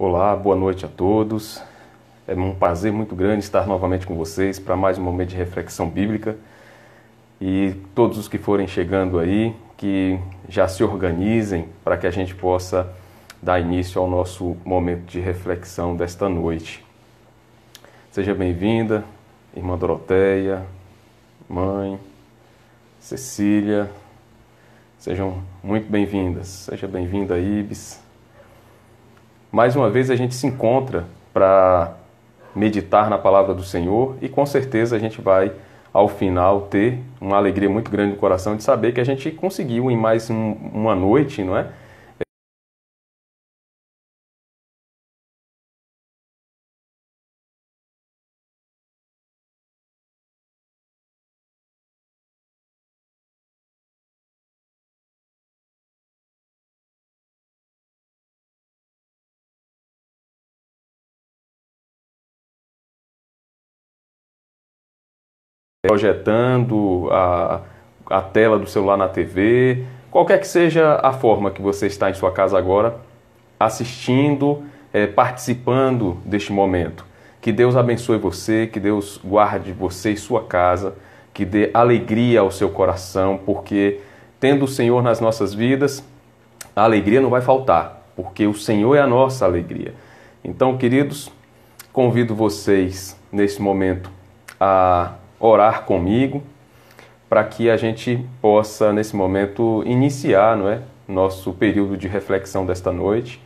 Olá, boa noite a todos. É um prazer muito grande estar novamente com vocês para mais um momento de reflexão bíblica. E todos os que forem chegando aí, que já se organizem para que a gente possa dar início ao nosso momento de reflexão desta noite. Seja bem-vinda, irmã Doroteia, mãe, Cecília, sejam muito bem-vindas. Seja bem-vinda, Ibis. Mais uma vez a gente se encontra para meditar na palavra do Senhor e com certeza a gente vai, ao final, ter uma alegria muito grande no coração de saber que a gente conseguiu em mais uma noite, não é? Projetando a tela do celular na TV, qualquer que seja a forma que você está em sua casa agora, assistindo, participando deste momento. Que Deus abençoe você, que Deus guarde você e sua casa, que dê alegria ao seu coração, porque tendo o Senhor nas nossas vidas, a alegria não vai faltar, porque o Senhor é a nossa alegria. Então, queridos, convido vocês nesse momento a orar comigo, para que a gente possa, nesse momento, iniciar, não é, nosso período de reflexão desta noite.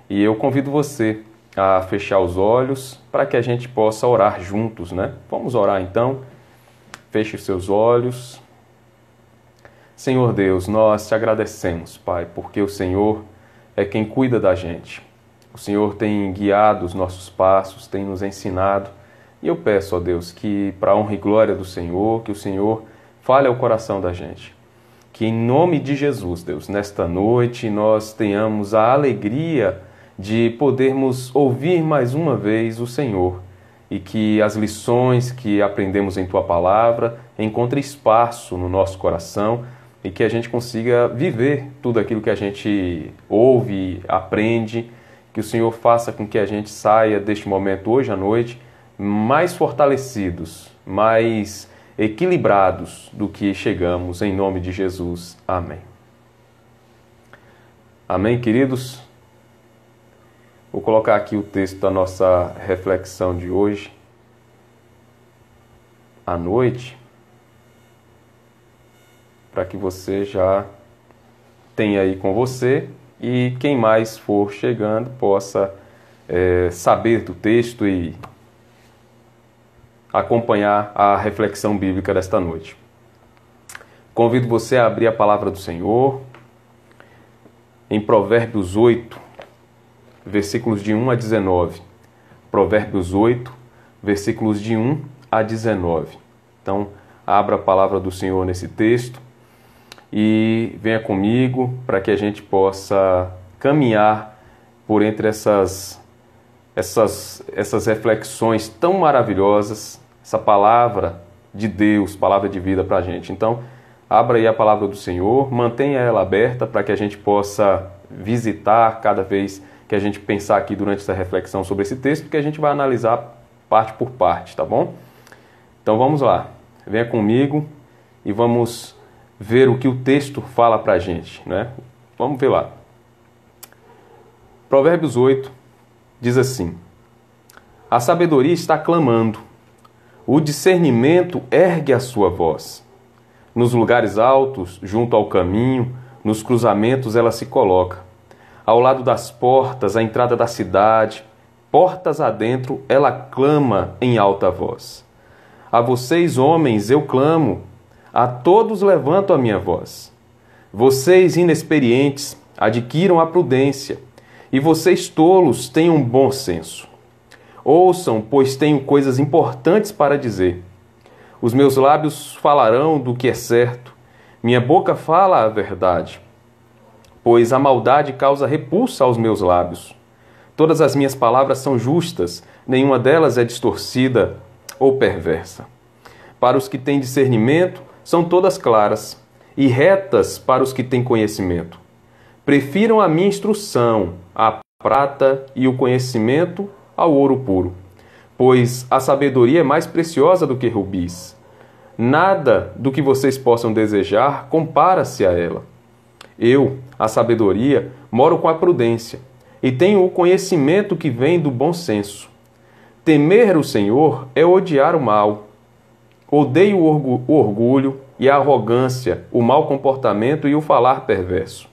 E eu convido você a fechar os olhos para que a gente possa orar juntos, né? Vamos orar então. Feche os seus olhos. Senhor Deus, nós te agradecemos, Pai, porque o Senhor é quem cuida da gente. O Senhor tem guiado os nossos passos, tem nos ensinado. E eu peço, ó Deus, que para a honra e glória do Senhor, que o Senhor fale ao coração da gente. Que em nome de Jesus, Deus, nesta noite nós tenhamos a alegria de podermos ouvir mais uma vez o Senhor. E que as lições que aprendemos em Tua Palavra encontrem espaço no nosso coração e que a gente consiga viver tudo aquilo que a gente ouve, aprende. Que o Senhor faça com que a gente saia deste momento hoje à noite mais fortalecidos, mais equilibrados do que chegamos, em nome de Jesus. Amém. Amém, queridos? Vou colocar aqui o texto da nossa reflexão de hoje, à noite, para que você já tenha aí com você e quem mais for chegando possa saber do texto e acompanhar a reflexão bíblica desta noite. Convido você a abrir a palavra do Senhor em Provérbios 8, versículos de 1 a 19. Provérbios 8, versículos de 1 a 19. Então, abra a palavra do Senhor nesse texto e venha comigo para que a gente possa caminhar por entre essas reflexões tão maravilhosas, essa palavra de Deus, palavra de vida para a gente. Então, abra aí a palavra do Senhor, mantenha ela aberta para que a gente possa visitar cada vez que a gente pensar aqui durante essa reflexão sobre esse texto, porque a gente vai analisar parte por parte, tá bom? Então vamos lá, venha comigo e vamos ver o que o texto fala para a gente, né? Vamos ver lá. Provérbios 8 diz assim: a sabedoria está clamando, o discernimento ergue a sua voz. Nos lugares altos, junto ao caminho, nos cruzamentos ela se coloca. Ao lado das portas, à entrada da cidade, portas adentro, ela clama em alta voz. A vocês, homens, eu clamo, a todos levanto a minha voz. Vocês, inexperientes, adquiram a prudência, e vocês, tolos, tenham bom senso. Ouçam, pois tenho coisas importantes para dizer. Os meus lábios falarão do que é certo. Minha boca fala a verdade. Pois a maldade causa repulsa aos meus lábios. Todas as minhas palavras são justas, nenhuma delas é distorcida ou perversa. Para os que têm discernimento, são todas claras, e retas para os que têm conhecimento. Prefiram a minha instrução, a prata e o conhecimento ao ouro puro. Pois a sabedoria é mais preciosa do que rubis. Nada do que vocês possam desejar compara-se a ela. Eu, a sabedoria, moro com a prudência e tenho o conhecimento que vem do bom senso. Temer o Senhor é odiar o mal. Odeio o orgulho e a arrogância, o mau comportamento e o falar perverso.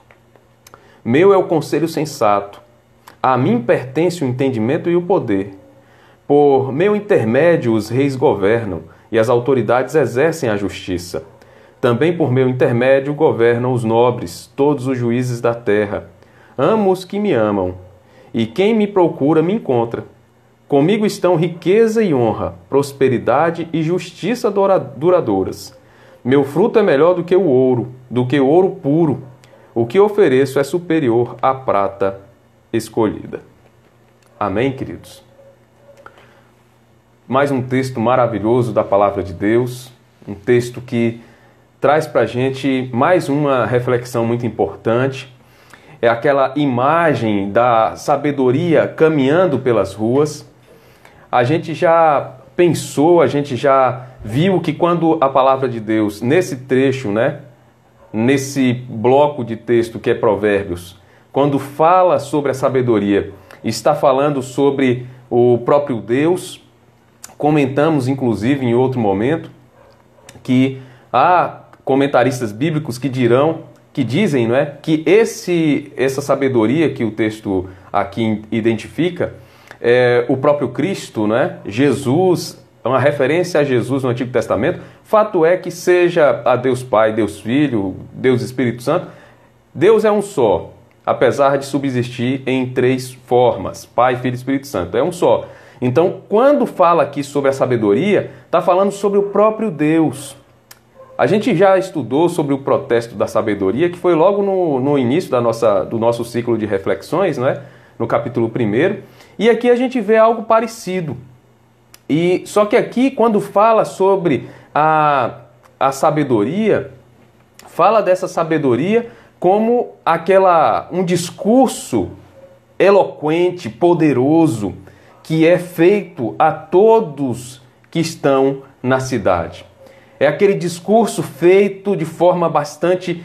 Meu é o conselho sensato. A mim pertence o entendimento e o poder. Por meu intermédio os reis governam e as autoridades exercem a justiça. Também por meu intermédio governam os nobres, todos os juízes da terra. Amo os que me amam, e quem me procura me encontra. Comigo estão riqueza e honra, prosperidade e justiça duradouras. Meu fruto é melhor do que o ouro puro. O que ofereço é superior à prata escolhida. Amém, queridos? Mais um texto maravilhoso da Palavra de Deus, um texto que traz para a gente mais uma reflexão muito importante. É aquela imagem da sabedoria caminhando pelas ruas. A gente já pensou, a gente já viu que quando a Palavra de Deus, nesse trecho, nesse bloco de texto que é Provérbios, quando fala sobre a sabedoria, está falando sobre o próprio Deus. Comentamos, inclusive, em outro momento, que há comentaristas bíblicos que dizem que essa sabedoria que o texto aqui identifica é o próprio Cristo, Jesus, uma referência a Jesus no Antigo Testamento. Fato é que seja a Deus Pai, Deus Filho, Deus Espírito Santo, Deus é um só, apesar de subsistir em três formas, Pai, Filho e Espírito Santo, é um só. Então, quando fala aqui sobre a sabedoria, está falando sobre o próprio Deus. A gente já estudou sobre o protesto da sabedoria, que foi logo no início do nosso ciclo de reflexões, no capítulo 1. E aqui a gente vê algo parecido. Só que aqui, quando fala sobre a sabedoria, fala dessa sabedoria como um discurso eloquente, poderoso, que é feito a todos que estão na cidade. É aquele discurso feito de forma bastante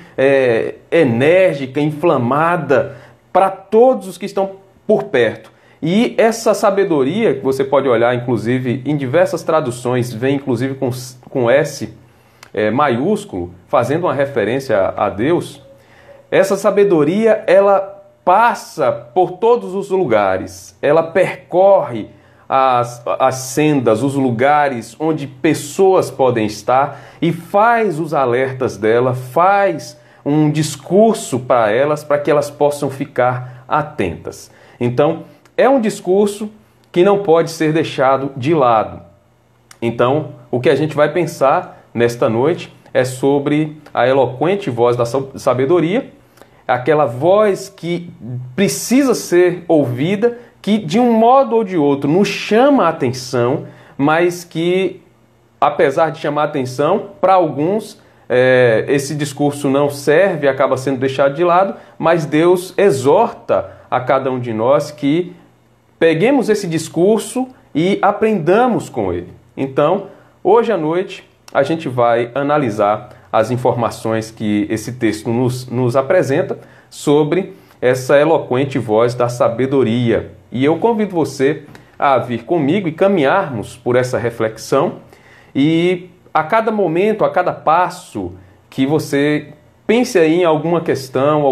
enérgica, inflamada, para todos os que estão por perto. E essa sabedoria, que você pode olhar, inclusive, em diversas traduções, vem inclusive com S maiúsculo, fazendo uma referência a Deus. Essa sabedoria, ela passa por todos os lugares, ela percorre as sendas, os lugares onde pessoas podem estar e faz os alertas dela, faz um discurso para elas, para que elas possam ficar atentas. Então, é um discurso que não pode ser deixado de lado. Então, o que a gente vai pensar nesta noite é sobre a eloquente voz da sabedoria, aquela voz que precisa ser ouvida, que de um modo ou de outro nos chama a atenção, mas que, apesar de chamar a atenção, para alguns esse discurso não serve, acaba sendo deixado de lado, mas Deus exorta a cada um de nós que peguemos esse discurso e aprendamos com ele. Então, hoje à noite, a gente vai analisar as informações que esse texto nos apresenta sobre essa eloquente voz da sabedoria. E eu convido você a vir comigo e caminharmos por essa reflexão, e a cada momento, a cada passo que você pense aí em alguma questão,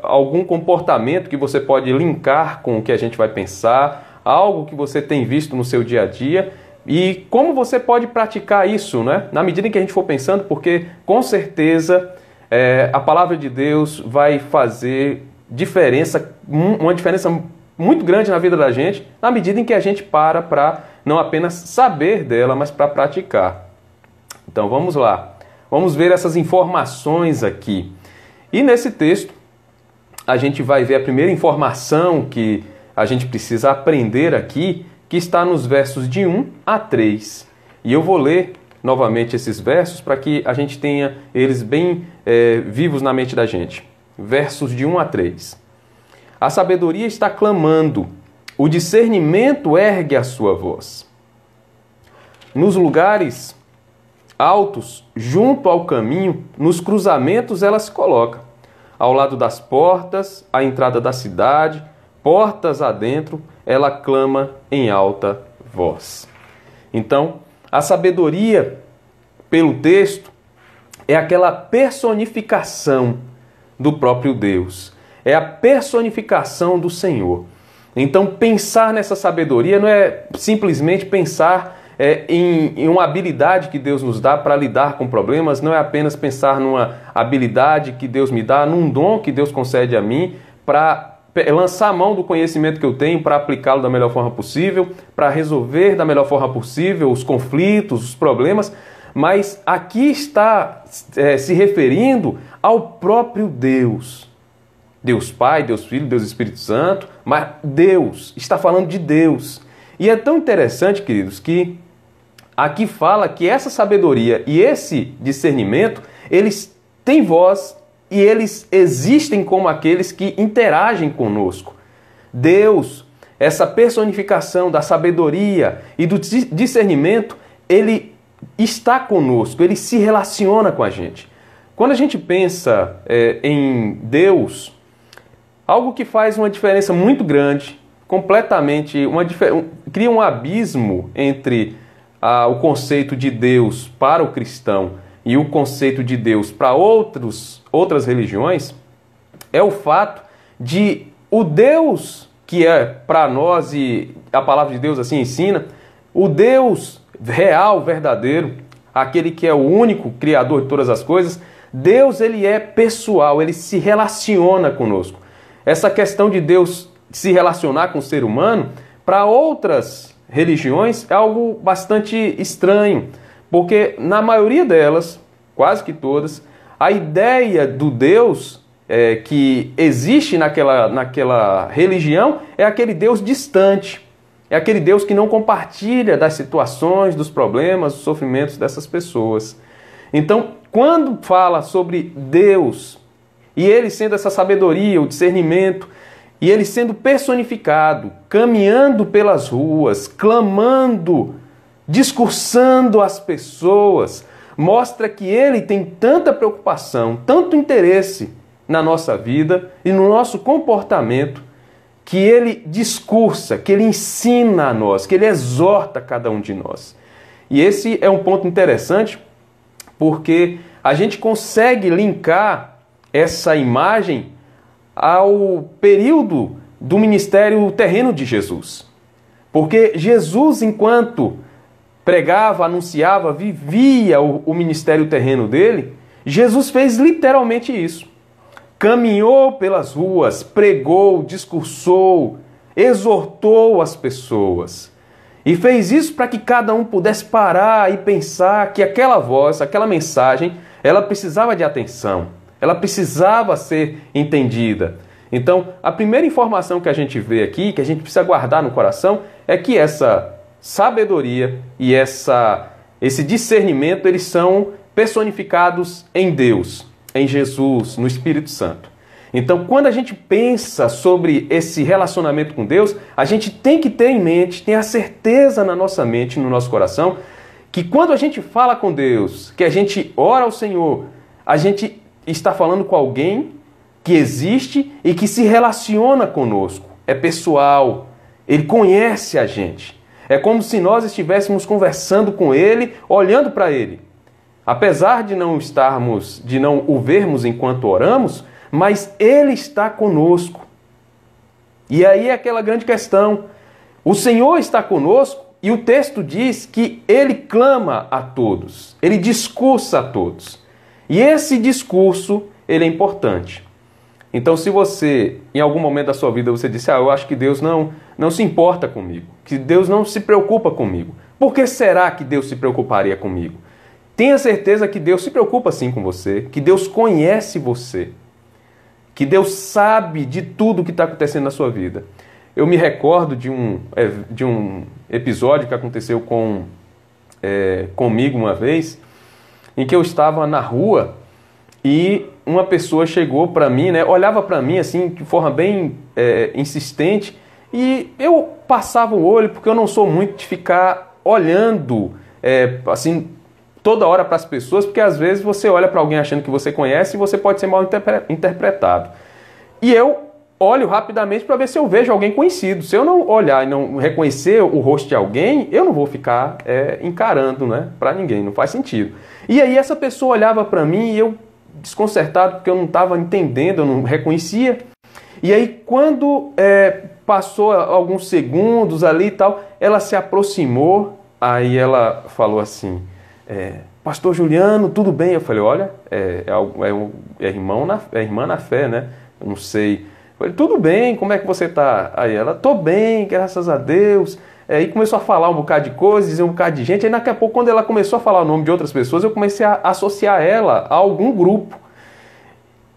algum comportamento que você pode linkar com o que a gente vai pensar, algo que você tem visto no seu dia a dia, e como você pode praticar isso, na medida em que a gente for pensando, porque com certeza a palavra de Deus vai fazer uma diferença muito grande na vida da gente, na medida em que a gente para não apenas saber dela, mas para praticar. Então vamos lá, vamos ver essas informações aqui. E nesse texto, a gente vai ver a primeira informação que a gente precisa aprender aqui, que está nos versos de 1 a 3. E eu vou ler novamente esses versos para que a gente tenha eles bem vivos na mente da gente. Versos de 1 a 3. A sabedoria está clamando. O discernimento ergue a sua voz. Nos lugares altos, junto ao caminho, nos cruzamentos ela se coloca. Ao lado das portas, à entrada da cidade, portas adentro, ela clama em alta voz. Então, a sabedoria, pelo texto, é aquela personificação do próprio Deus. É a personificação do Senhor. Então, pensar nessa sabedoria não é simplesmente pensar em uma habilidade que Deus nos dá para lidar com problemas, não é apenas pensar numa habilidade que Deus me dá, num dom que Deus concede a mim, para lançar a mão do conhecimento que eu tenho para aplicá-lo da melhor forma possível, para resolver da melhor forma possível os conflitos, os problemas, mas aqui está se referindo ao próprio Deus. Deus Pai, Deus Filho, Deus Espírito Santo, mas Deus, está falando de Deus. E é tão interessante, queridos, que aqui fala que essa sabedoria e esse discernimento, eles têm voz e eles existem como aqueles que interagem conosco. Deus, essa personificação da sabedoria e do discernimento, ele está conosco, ele se relaciona com a gente. Quando a gente pensa em Deus, algo que faz uma diferença muito grande, completamente, cria um abismo entre o conceito de Deus para o cristão e o conceito de Deus para outras religiões, é o fato de o Deus que é para nós, e a palavra de Deus assim ensina, o Deus real, verdadeiro, aquele que é o único criador de todas as coisas, Deus, ele é pessoal, ele se relaciona conosco. Essa questão de Deus se relacionar com o ser humano, para outras religiões, é algo bastante estranho, porque na maioria delas, quase que todas, a ideia do Deus que existe naquela religião é aquele Deus distante, é aquele Deus que não compartilha das situações, dos problemas, dos sofrimentos dessas pessoas. Então, quando fala sobre Deus, e ele sendo essa sabedoria, o discernimento, e ele sendo personificado, caminhando pelas ruas, clamando, discursando às pessoas, mostra que ele tem tanta preocupação, tanto interesse na nossa vida e no nosso comportamento, que ele discursa, que ele ensina a nós, que ele exorta cada um de nós. E esse é um ponto interessante, porque a gente consegue linkar essa imagem ao período do ministério terreno de Jesus. Porque Jesus, enquanto pregava, anunciava, vivia o ministério terreno dele, Jesus fez literalmente isso. Caminhou pelas ruas, pregou, discursou, exortou as pessoas. E fez isso para que cada um pudesse parar e pensar que aquela voz, aquela mensagem, ela precisava de atenção. Ela precisava ser entendida. Então, a primeira informação que a gente vê aqui, que a gente precisa guardar no coração, é que essa sabedoria e esse discernimento, eles são personificados em Deus, em Jesus, no Espírito Santo. Então, quando a gente pensa sobre esse relacionamento com Deus, a gente tem que ter em mente, ter a certeza na nossa mente, no nosso coração, que quando a gente fala com Deus, que a gente ora ao Senhor, a gente está falando com alguém que existe e que se relaciona conosco. É pessoal, ele conhece a gente. É como se nós estivéssemos conversando com ele, olhando para ele. Apesar de não o vermos enquanto oramos, mas ele está conosco. E aí é aquela grande questão. O Senhor está conosco e o texto diz que ele clama a todos, ele discursa a todos. E esse discurso, ele é importante. Então, se você, em algum momento da sua vida, você disse, eu acho que Deus não se importa comigo, que Deus não se preocupa comigo. Por que será que Deus se preocuparia comigo? Tenha certeza que Deus se preocupa sim com você, que Deus conhece você, que Deus sabe de tudo que está acontecendo na sua vida. Eu me recordo de um episódio que aconteceu comigo uma vez, em que eu estava na rua e uma pessoa chegou para mim, né, olhava para mim assim de forma bem insistente, e eu passava o olho, porque eu não sou muito de ficar olhando assim toda hora para as pessoas, porque às vezes você olha para alguém achando que você conhece e você pode ser mal interpretado. E eu olho rapidamente para ver se eu vejo alguém conhecido. Se eu não olhar e não reconhecer o rosto de alguém, eu não vou ficar encarando, né, para ninguém, não faz sentido. E aí essa pessoa olhava para mim e eu, desconcertado, porque eu não estava entendendo, eu não reconhecia. E aí quando passou alguns segundos ali e tal, ela se aproximou, aí ela falou assim, Pastor Juliano, tudo bem? Eu falei, olha, irmã na fé, né? Eu não sei. Eu falei, tudo bem, como é que você tá? Aí ela, tô bem, graças a Deus. E começou a falar um bocado de coisas, dizer um bocado de gente. Aí daqui a pouco, quando ela começou a falar o nome de outras pessoas, eu comecei a associar ela a algum grupo.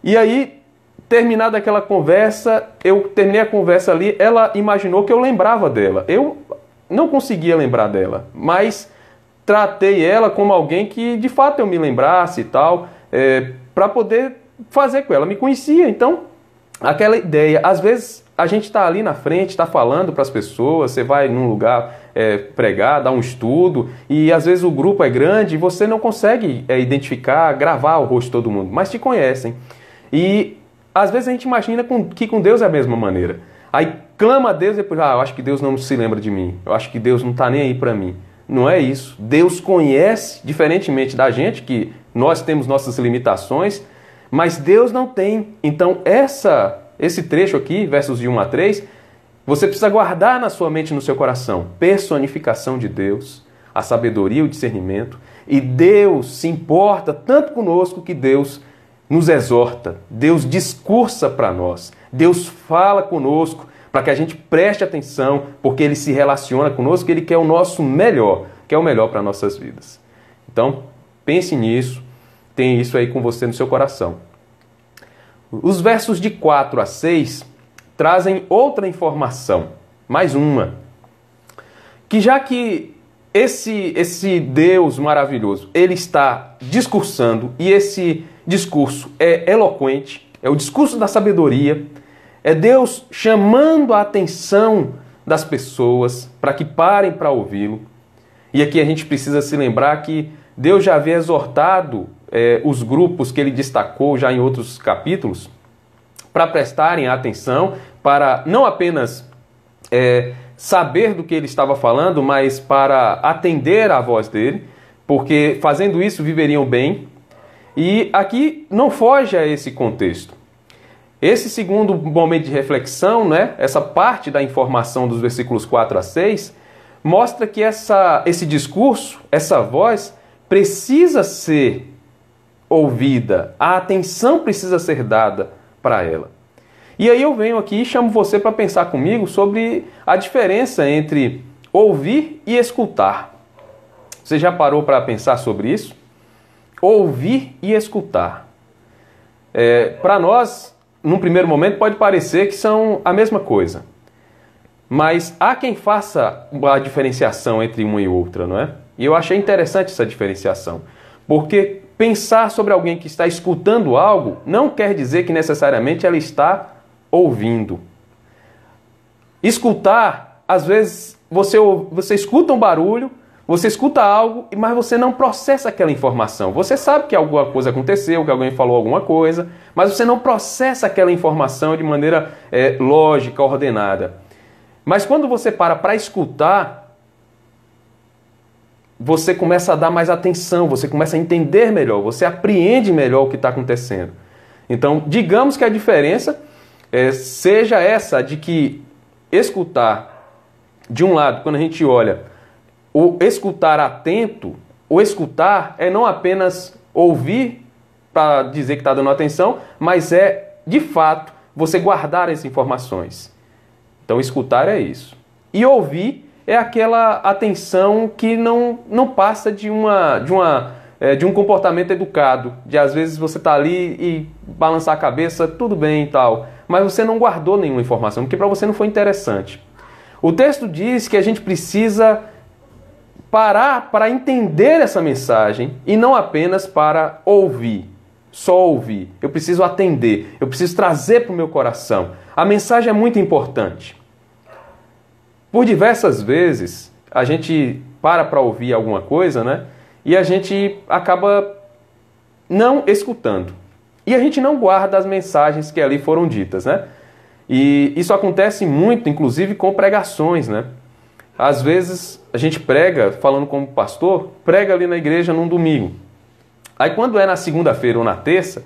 E aí, terminada aquela conversa, eu terminei a conversa ali, ela imaginou que eu lembrava dela. Eu não conseguia lembrar dela, mas tratei ela como alguém que de fato eu me lembrasse e tal, para poder fazer com ela. Me conhecia, então aquela ideia. Às vezes a gente está ali na frente, está falando para as pessoas, você vai num lugar pregar, dar um estudo, e às vezes o grupo é grande e você não consegue identificar, gravar o rosto de todo mundo, mas te conhecem. E às vezes a gente imagina que com Deus é a mesma maneira. Aí clama a Deus e depois, eu acho que Deus não se lembra de mim, eu acho que Deus não está nem aí para mim. Não é isso. Deus conhece, diferentemente da gente, que nós temos nossas limitações, mas Deus não tem. Então esse trecho aqui, versos de 1 a 3, você precisa guardar na sua mente e no seu coração. Personificação de Deus, a sabedoria e o discernimento. E Deus se importa tanto conosco que Deus nos exorta. Deus discursa para nós. Deus fala conosco para que a gente preste atenção, porque Ele se relaciona conosco, Ele quer o nosso melhor, quer o melhor para nossas vidas. Então, pense nisso, tenha isso aí com você no seu coração. Os versos de 4 a 6 trazem outra informação, mais uma, que já que esse Deus maravilhoso, Ele está discursando, e esse discurso é eloquente, é o discurso da sabedoria, é Deus chamando a atenção das pessoas para que parem para ouvi-lo. E aqui a gente precisa se lembrar que Deus já havia exortado os grupos que Ele destacou já em outros capítulos para prestarem atenção, para não apenas saber do que Ele estava falando, mas para atender à voz dEle, porque fazendo isso viveriam bem. E aqui não foge a esse contexto. Esse segundo momento de reflexão, né, essa parte da informação dos versículos 4 a 6, mostra que esse discurso, essa voz, precisa ser ouvida, a atenção precisa ser dada para ela. E aí eu venho aqui e chamo você para pensar comigo sobre a diferença entre ouvir e escutar. Você já parou para pensar sobre isso? Ouvir e escutar. Para nós, num primeiro momento, pode parecer que são a mesma coisa. Mas há quem faça a diferenciação entre uma e outra, não é? E eu achei interessante essa diferenciação. Porque pensar sobre alguém que está escutando algo não quer dizer que necessariamente ela está ouvindo. Escutar, às vezes, você escuta um barulho, você escuta algo, mas você não processa aquela informação. Você sabe que alguma coisa aconteceu, que alguém falou alguma coisa, mas você não processa aquela informação de maneira lógica, ordenada. Mas quando você para escutar, você começa a dar mais atenção, você começa a entender melhor, você apreende melhor o que está acontecendo. Então, digamos que a diferença seja essa de que escutar, de um lado, quando a gente olha, o escutar atento, o escutar é não apenas ouvir para dizer que está dando atenção, mas de fato, você guardar as informações. Então, escutar é isso. E ouvir é aquela atenção que não passa de um comportamento educado, de às vezes você está ali e balançar a cabeça, tudo bem e tal, mas você não guardou nenhuma informação, porque para você não foi interessante. O texto diz que a gente precisa parar para entender essa mensagem e não apenas para ouvir só ouvir, eu preciso atender, eu preciso trazer para o meu coração. A mensagem é muito importante. Por diversas vezes, a gente para ouvir alguma coisa, né? E a gente acaba não escutando. E a gente não guarda as mensagens que ali foram ditas, né? E isso acontece muito, inclusive, com pregações, né? Às vezes, a gente prega, falando como pastor, prega ali na igreja num domingo. Aí, quando é na segunda-feira ou na terça,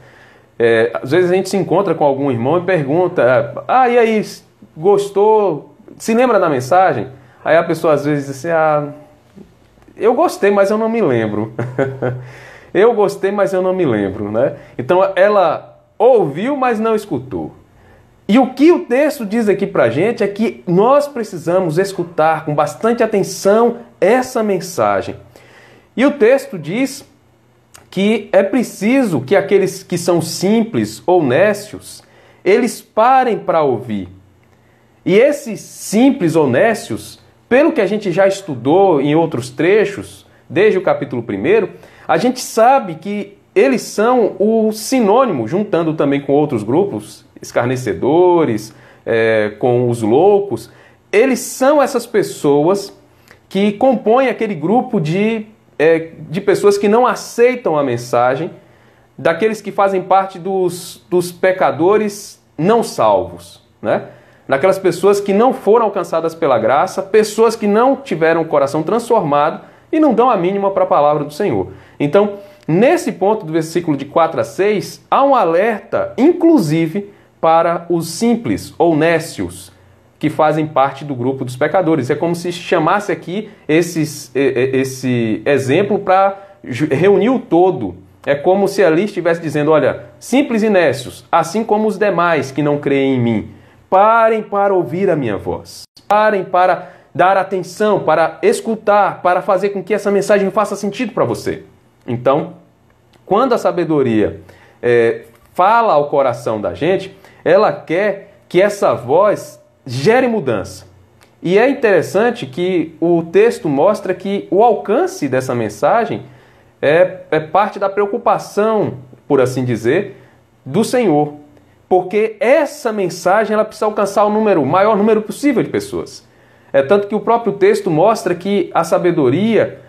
às vezes a gente se encontra com algum irmão e pergunta, e aí, gostou? Se lembra da mensagem? Aí a pessoa às vezes diz assim, eu gostei, mas eu não me lembro. Eu gostei, mas eu não me lembro, né? Então, ela ouviu, mas não escutou. E o que o texto diz aqui pra gente é que nós precisamos escutar com bastante atenção essa mensagem. E o texto diz que é preciso que aqueles que são simples ou nécios, eles parem para ouvir. E esses simples ou nécios, pelo que a gente já estudou em outros trechos, desde o capítulo 1, a gente sabe que eles são o sinônimo, juntando também com outros grupos, escarnecedores, com os loucos, eles são essas pessoas que compõem aquele grupo de pessoas que não aceitam a mensagem, daqueles que fazem parte dos pecadores não salvos, né? Daquelas pessoas que não foram alcançadas pela graça, pessoas que não tiveram o coração transformado e não dão a mínima para a palavra do Senhor. Então, nesse ponto do versículo de 4 a 6, há um alerta, inclusive, para os simples ou nécios que fazem parte do grupo dos pecadores. É como se chamasse aqui esse exemplo para reunir o todo. É como se ali estivesse dizendo, olha, simples e nécios, assim como os demais que não creem em mim, parem para ouvir a minha voz. Parem para dar atenção, para escutar, para fazer com que essa mensagem faça sentido para você. Então, quando a sabedoria fala ao coração da gente, ela quer que essa voz gere mudança. E é interessante que o texto mostra que o alcance dessa mensagem é parte da preocupação, por assim dizer, do Senhor. Porque essa mensagem ela precisa alcançar o maior número possível de pessoas. É tanto que o próprio texto mostra que a sabedoria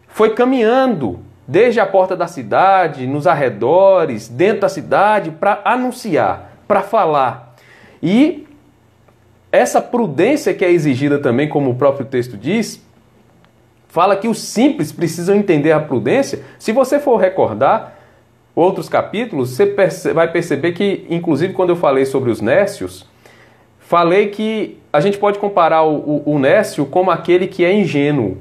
foi caminhando desde a porta da cidade, nos arredores, dentro da cidade, para anunciar, para falar. E essa prudência que é exigida também, como o próprio texto diz, fala que os simples precisam entender a prudência. Se você for recordar outros capítulos, você vai perceber que, inclusive quando eu falei sobre os nécios, falei que a gente pode comparar o nécio como aquele que é ingênuo.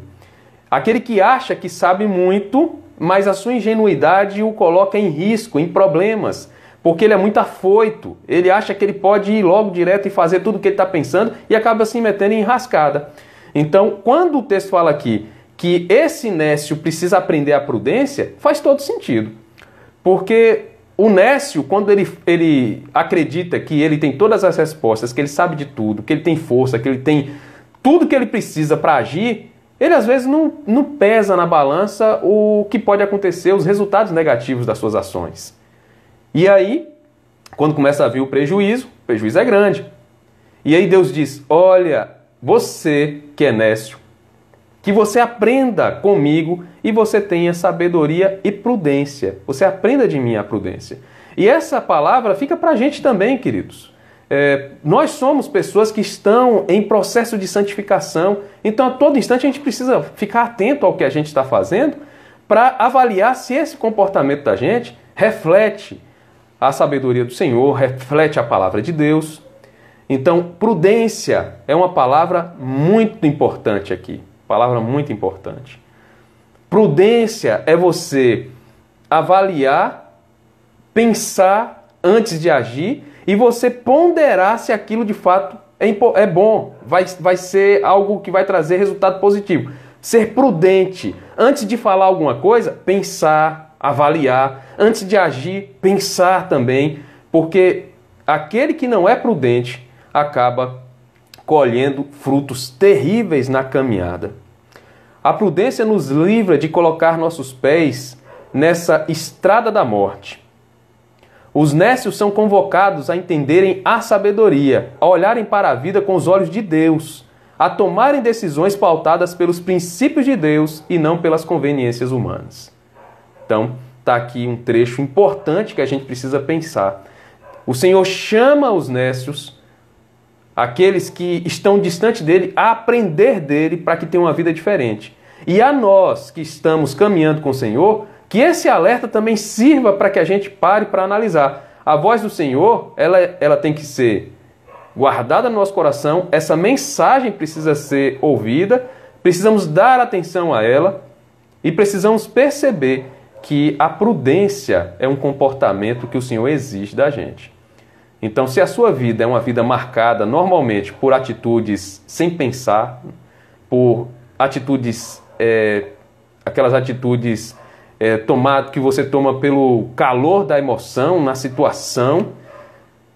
Aquele que acha que sabe muito, mas a sua ingenuidade o coloca em risco, em problemas, porque ele é muito afoito. Ele acha que ele pode ir logo direto e fazer tudo o que ele está pensando e acaba se metendo em enrascada. Então, quando o texto fala aqui que esse nécio precisa aprender a prudência, faz todo sentido. Porque o nécio, quando ele acredita que ele tem todas as respostas, que ele sabe de tudo, que ele tem força, que ele tem tudo que ele precisa para agir, ele às vezes não pesa na balança o que pode acontecer, os resultados negativos das suas ações. E aí, quando começa a vir o prejuízo é grande. E aí Deus diz, olha, você que é nécio, que você aprenda comigo e você tenha sabedoria e prudência. Você aprenda de mim a prudência. E essa palavra fica para a gente também, queridos. Nós somos pessoas que estão em processo de santificação. Então, a todo instante, a gente precisa ficar atento ao que a gente está fazendo para avaliar se esse comportamento da gente reflete a sabedoria do Senhor, reflete a palavra de Deus. Então, prudência é uma palavra muito importante aqui. Palavra muito importante. Prudência é você avaliar, pensar antes de agir e você ponderar se aquilo de fato é bom, vai ser algo que vai trazer resultado positivo. Ser prudente. Antes de falar alguma coisa, pensar, avaliar. Antes de agir, pensar também. Porque aquele que não é prudente acaba colhendo frutos terríveis na caminhada. A prudência nos livra de colocar nossos pés nessa estrada da morte. Os nécios são convocados a entenderem a sabedoria, a olharem para a vida com os olhos de Deus, a tomarem decisões pautadas pelos princípios de Deus e não pelas conveniências humanas. Então, está aqui um trecho importante que a gente precisa pensar. O Senhor chama os nécios, aqueles que estão distante dele, a aprender dele para que tenham uma vida diferente. E a nós que estamos caminhando com o Senhor, que esse alerta também sirva para que a gente pare para analisar. A voz do Senhor, ela tem que ser guardada no nosso coração, essa mensagem precisa ser ouvida, precisamos dar atenção a ela e precisamos perceber que a prudência é um comportamento que o Senhor exige da gente. Então, se a sua vida é uma vida marcada normalmente por atitudes sem pensar, por atitudes, aquelas atitudes que você toma pelo calor da emoção, na situação,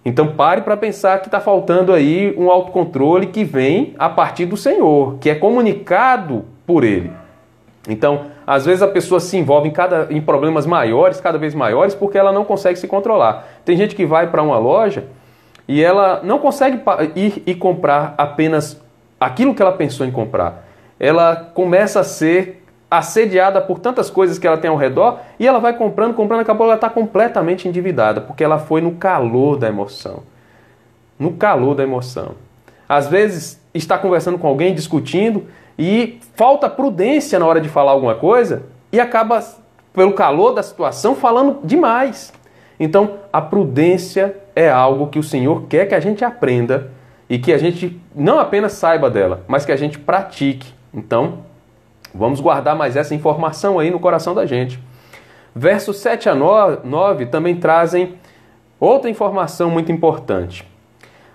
então pare para pensar que está faltando aí um autocontrole que vem a partir do Senhor, que é comunicado por Ele. Então, às vezes a pessoa se envolve em problemas maiores, cada vez maiores, porque ela não consegue se controlar. Tem gente que vai para uma loja e ela não consegue ir e comprar apenas aquilo que ela pensou em comprar. Ela começa a ser assediada por tantas coisas que ela tem ao redor e ela vai comprando, acabou ela está completamente endividada, porque ela foi no calor da emoção. No calor da emoção. Às vezes está conversando com alguém, discutindo, e falta prudência na hora de falar alguma coisa e acaba, pelo calor da situação, falando demais. Então, a prudência é algo que o Senhor quer que a gente aprenda e que a gente não apenas saiba dela, mas que a gente pratique. Então, vamos guardar mais essa informação aí no coração da gente. Versos 7 a 9 também trazem outra informação muito importante.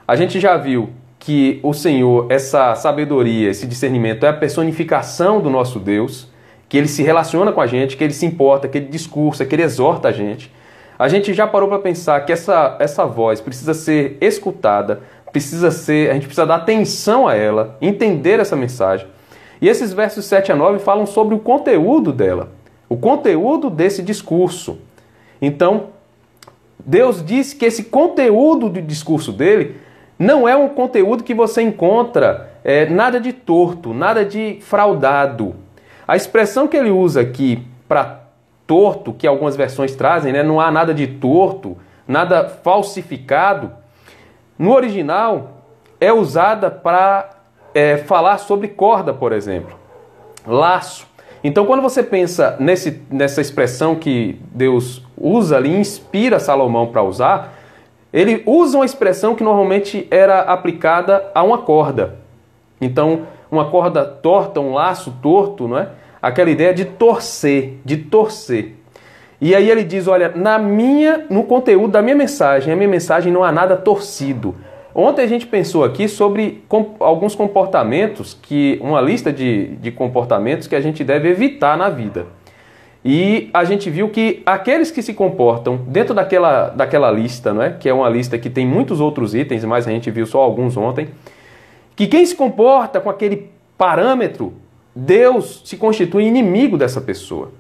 A gente já viu que o Senhor, essa sabedoria, esse discernimento é a personificação do nosso Deus, que Ele se relaciona com a gente, que Ele se importa, que Ele discursa, que Ele exorta a gente. A gente já parou para pensar que essa voz precisa ser escutada, a gente precisa dar atenção a ela, entender essa mensagem. E esses versos 7 a 9 falam sobre o conteúdo dela, o conteúdo desse discurso. Então, Deus diz que esse conteúdo do discurso dele não é um conteúdo que você encontra nada de torto, nada de fraudado. A expressão que ele usa aqui para torto, que algumas versões trazem, né, não há nada de torto, nada falsificado, no original é usada para falar sobre corda, por exemplo, laço. Então, quando você pensa nessa expressão que Deus usa ali, inspira Salomão para usar, ele usa uma expressão que normalmente era aplicada a uma corda. Então, uma corda torta, um laço torto, não é? Aquela ideia de torcer, de torcer. E aí ele diz, olha, no conteúdo da minha mensagem, a minha mensagem não há nada torcido. Ontem a gente pensou aqui sobre alguns comportamentos, uma lista de comportamentos que a gente deve evitar na vida. E a gente viu que aqueles que se comportam dentro daquela lista, não é? Que é uma lista que tem muitos outros itens, mas a gente viu só alguns ontem, que quem se comporta com aquele parâmetro, Deus se constitui inimigo dessa pessoa.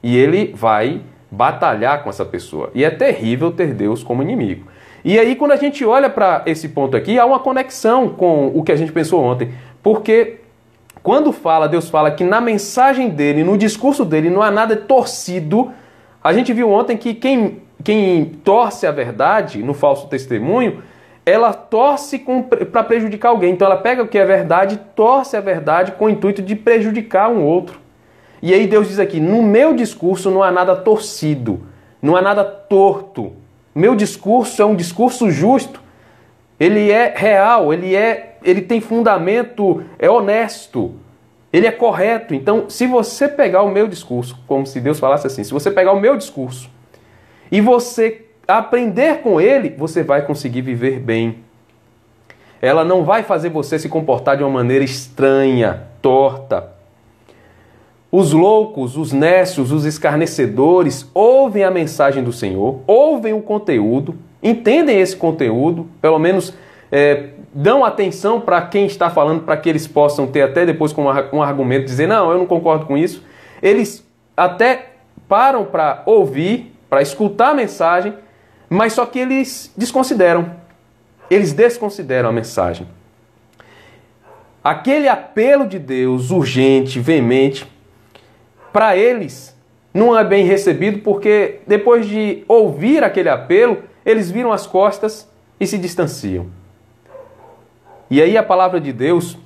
E ele vai batalhar com essa pessoa. E é terrível ter Deus como inimigo. E aí, quando a gente olha para esse ponto aqui, há uma conexão com o que a gente pensou ontem. Porque quando Deus fala que na mensagem dele, no discurso dele, não há nada torcido, a gente viu ontem que quem torce a verdade no falso testemunho, ela torce para prejudicar alguém. Então ela pega o que é verdade, torce a verdade com o intuito de prejudicar um outro. E aí Deus diz aqui, no meu discurso não há nada torcido, não há nada torto. Meu discurso é um discurso justo, ele é real, ele tem fundamento, é honesto, ele é correto. Então, se você pegar o meu discurso, como se Deus falasse assim, se você pegar o meu discurso e você aprender com ele, você vai conseguir viver bem. Ela não vai fazer você se comportar de uma maneira estranha, torta. Os loucos, os nécios, os escarnecedores ouvem a mensagem do Senhor, ouvem o conteúdo, entendem esse conteúdo, pelo menos dão atenção para quem está falando, para que eles possam ter até depois com um argumento, dizer, não, eu não concordo com isso. Eles até param para ouvir, para escutar a mensagem, mas só que eles desconsideram a mensagem. Aquele apelo de Deus, urgente, veemente, para eles não é bem recebido, porque depois de ouvir aquele apelo, eles viram as costas e se distanciam. E aí a palavra de Deus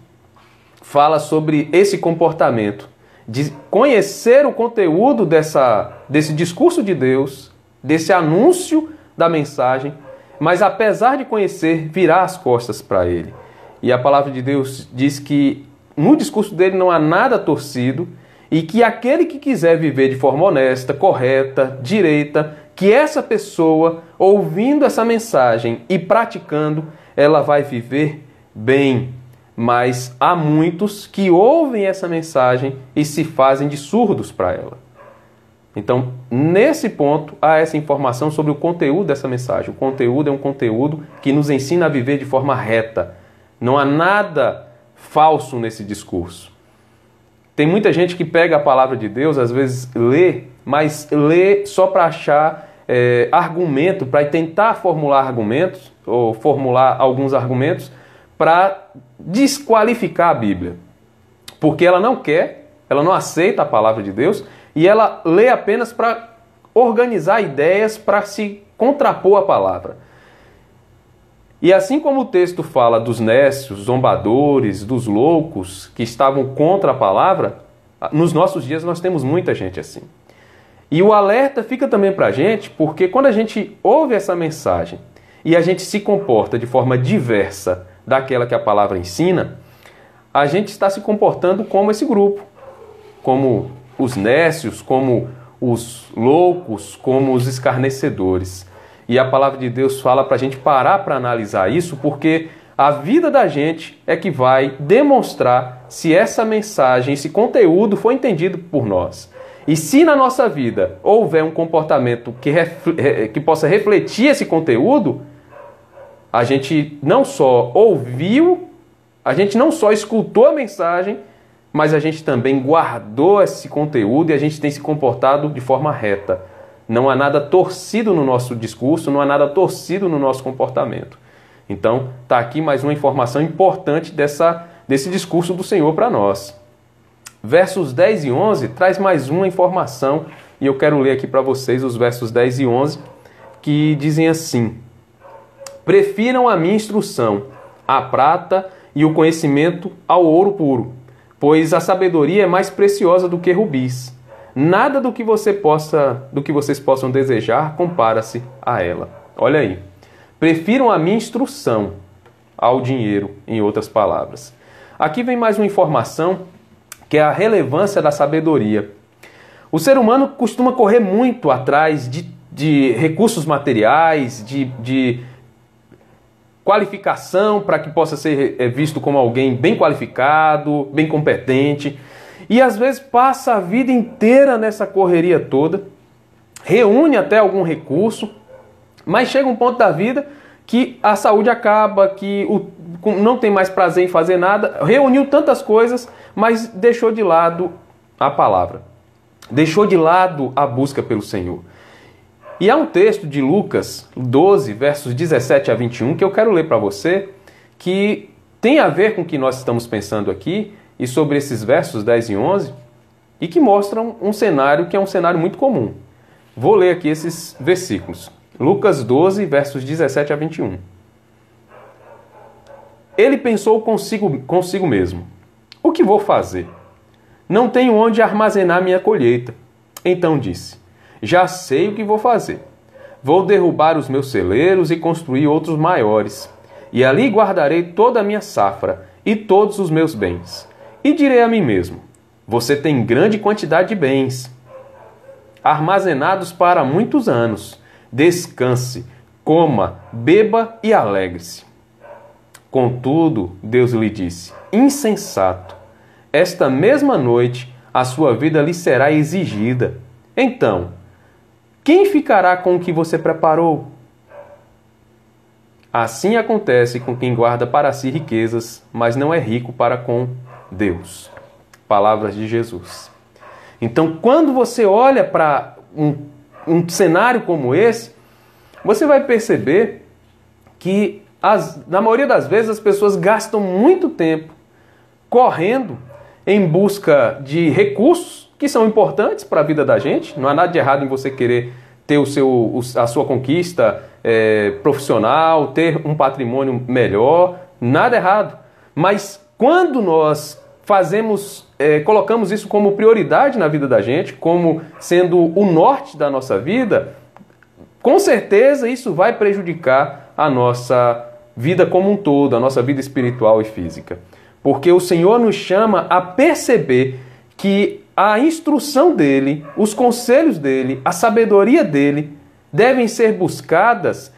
fala sobre esse comportamento, de conhecer o conteúdo desse discurso de Deus, desse anúncio da mensagem, mas apesar de conhecer, virar as costas para ele. E a palavra de Deus diz que no discurso dele não há nada torcido e que aquele que quiser viver de forma honesta, correta, direita, que essa pessoa, ouvindo essa mensagem e praticando, ela vai viver bem. Mas há muitos que ouvem essa mensagem e se fazem de surdos para ela. Então, nesse ponto, há essa informação sobre o conteúdo dessa mensagem. O conteúdo é um conteúdo que nos ensina a viver de forma reta. Não há nada falso nesse discurso. Tem muita gente que pega a palavra de Deus, às vezes lê, mas lê só para achar argumento, para tentar formular argumentos, ou formular alguns argumentos, para desqualificar a Bíblia. Porque ela não quer, ela não aceita a palavra de Deus, e ela lê apenas para organizar ideias para se contrapor à palavra. E assim como o texto fala dos nécios, zombadores, dos loucos que estavam contra a palavra, nos nossos dias nós temos muita gente assim. E o alerta fica também para a gente, porque quando a gente ouve essa mensagem e a gente se comporta de forma diversa daquela que a palavra ensina, a gente está se comportando como esse grupo, como os nécios, como os loucos, como os escarnecedores. E a palavra de Deus fala para a gente parar para analisar isso, porque a vida da gente é que vai demonstrar se essa mensagem, esse conteúdo foi entendido por nós. E se na nossa vida houver um comportamento que possa refletir esse conteúdo, a gente não só ouviu, a gente não só escutou a mensagem, mas a gente também guardou esse conteúdo e a gente tem se comportado de forma reta. Não há nada torcido no nosso discurso, não há nada torcido no nosso comportamento. Então, está aqui mais uma informação importante desse discurso do Senhor para nós. Versos 10 e 11 traz mais uma informação, e eu quero ler aqui para vocês os versos 10 e 11, que dizem assim: prefiram a minha instrução, a prata e o conhecimento ao ouro puro, pois a sabedoria é mais preciosa do que rubis. Nada do que vocês possam desejar compara-se a ela. Olha aí. Prefiram a minha instrução ao dinheiro, em outras palavras. Aqui vem mais uma informação, que é a relevância da sabedoria. O ser humano costuma correr muito atrás de recursos materiais, de qualificação para que possa ser visto como alguém bem qualificado, bem competente. E às vezes passa a vida inteira nessa correria toda, reúne até algum recurso, mas chega um ponto da vida que a saúde acaba, que não tem mais prazer em fazer nada, reuniu tantas coisas, mas deixou de lado a palavra, deixou de lado a busca pelo Senhor. E há um texto de Lucas 12, versos 17 a 21, que eu quero ler para você, que tem a ver com o que nós estamos pensando aqui, e sobre esses versos 10 e 11, e que mostram um cenário que é um cenário muito comum. Vou ler aqui esses versículos. Lucas 12, versos 17 a 21. Ele pensou consigo mesmo: o que vou fazer? Não tenho onde armazenar minha colheita. Então disse: já sei o que vou fazer. Vou derrubar os meus celeiros e construir outros maiores, e ali guardarei toda a minha safra e todos os meus bens. E direi a mim mesmo: você tem grande quantidade de bens, armazenados para muitos anos. Descanse, coma, beba e alegre-se. Contudo, Deus lhe disse: insensato, esta mesma noite a sua vida lhe será exigida. Então, quem ficará com o que você preparou? Assim acontece com quem guarda para si riquezas, mas não é rico para com Deus. Palavras de Jesus. Então, quando você olha para um cenário como esse, você vai perceber que, na maioria das vezes, as pessoas gastam muito tempo correndo em busca de recursos que são importantes para a vida da gente. Não há nada de errado em você querer ter a sua conquista profissional, ter um patrimônio melhor, nada errado. Mas quando nós colocamos isso como prioridade na vida da gente, como sendo o norte da nossa vida, com certeza isso vai prejudicar a nossa vida como um todo, a nossa vida espiritual e física. Porque o Senhor nos chama a perceber que a instrução dele, os conselhos dele, a sabedoria dele devem ser buscadas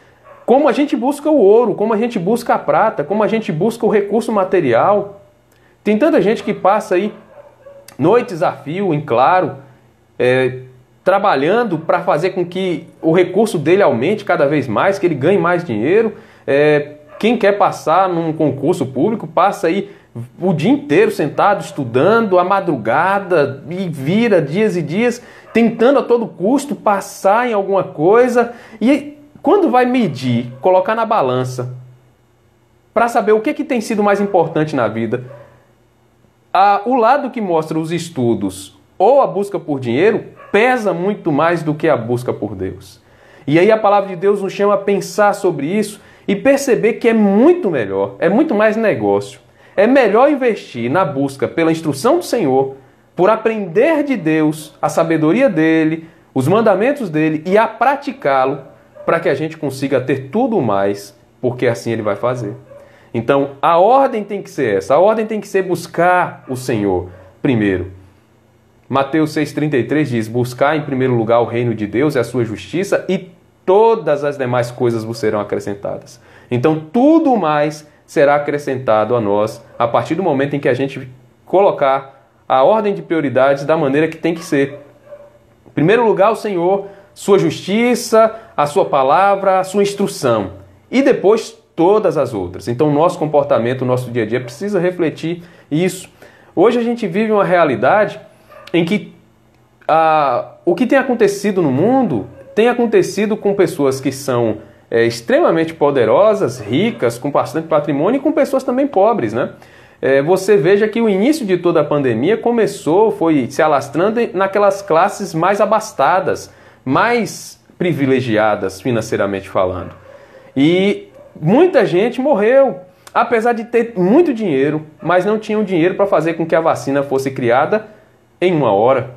como a gente busca o ouro, como a gente busca a prata, como a gente busca o recurso material. Tem tanta gente que passa aí noites a fio, em claro, trabalhando para fazer com que o recurso dele aumente cada vez mais, que ele ganhe mais dinheiro. Quem quer passar num concurso público passa aí o dia inteiro sentado, estudando, à madrugada, e vira dias e dias, tentando a todo custo passar em alguma coisa. E quando vai medir, colocar na balança, para saber o que tem sido mais importante na vida, o lado que mostra os estudos ou a busca por dinheiro pesa muito mais do que a busca por Deus. E aí a palavra de Deus nos chama a pensar sobre isso e perceber que é muito melhor, é muito mais negócio. É melhor investir na busca pela instrução do Senhor, por aprender de Deus, a sabedoria dele, os mandamentos dele e a praticá-lo, para que a gente consiga ter tudo mais, porque assim ele vai fazer. Então, a ordem tem que ser essa. A ordem tem que ser buscar o Senhor primeiro. Mateus 6,33 diz: buscar em primeiro lugar o reino de Deus e a sua justiça, e todas as demais coisas vos serão acrescentadas. Então, tudo mais será acrescentado a nós a partir do momento em que a gente colocar a ordem de prioridades da maneira que tem que ser. Em primeiro lugar, o Senhor, sua justiça, a sua palavra, a sua instrução. E depois todas as outras. Então, o nosso comportamento, o nosso dia a dia precisa refletir isso. Hoje a gente vive uma realidade em que o que tem acontecido no mundo tem acontecido com pessoas que são extremamente poderosas, ricas, com bastante patrimônio, e com pessoas também pobres, né? Você veja que o início de toda a pandemia foi se alastrando naquelas classes mais abastadas, mais privilegiadas financeiramente falando. E muita gente morreu, apesar de ter muito dinheiro, mas não tinham dinheiro para fazer com que a vacina fosse criada em 1 hora,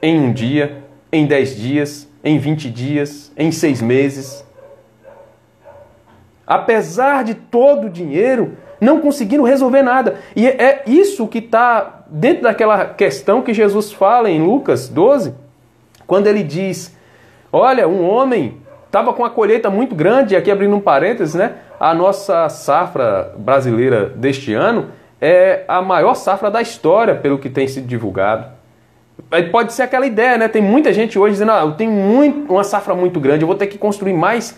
em 1 dia, em 10 dias, em 20 dias, em 6 meses. Apesar de todo o dinheiro, não conseguiram resolver nada. E é isso que está dentro daquela questão que Jesus fala em Lucas 12, quando ele diz: olha, um homem estava com uma colheita muito grande, aqui abrindo um parênteses, né? A nossa safra brasileira deste ano é a maior safra da história, pelo que tem sido divulgado. Pode ser aquela ideia, né? Tem muita gente hoje dizendo: eu tenho uma safra muito grande, eu vou ter que construir mais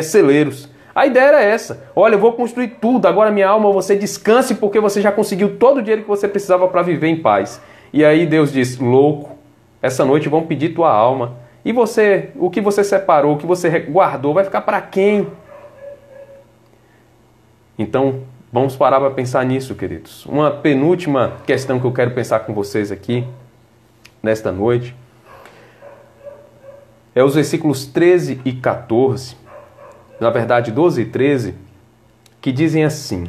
celeiros. A ideia era essa: olha, eu vou construir tudo, agora minha alma, você descanse porque você já conseguiu todo o dinheiro que você precisava para viver em paz. E aí Deus diz: louco, essa noite vão pedir tua alma. E você, o que você separou, o que você guardou, vai ficar para quem? Então, vamos parar para pensar nisso, queridos. Uma penúltima questão que eu quero pensar com vocês aqui, nesta noite, é os versículos 13 e 14, na verdade 12 e 13, que dizem assim: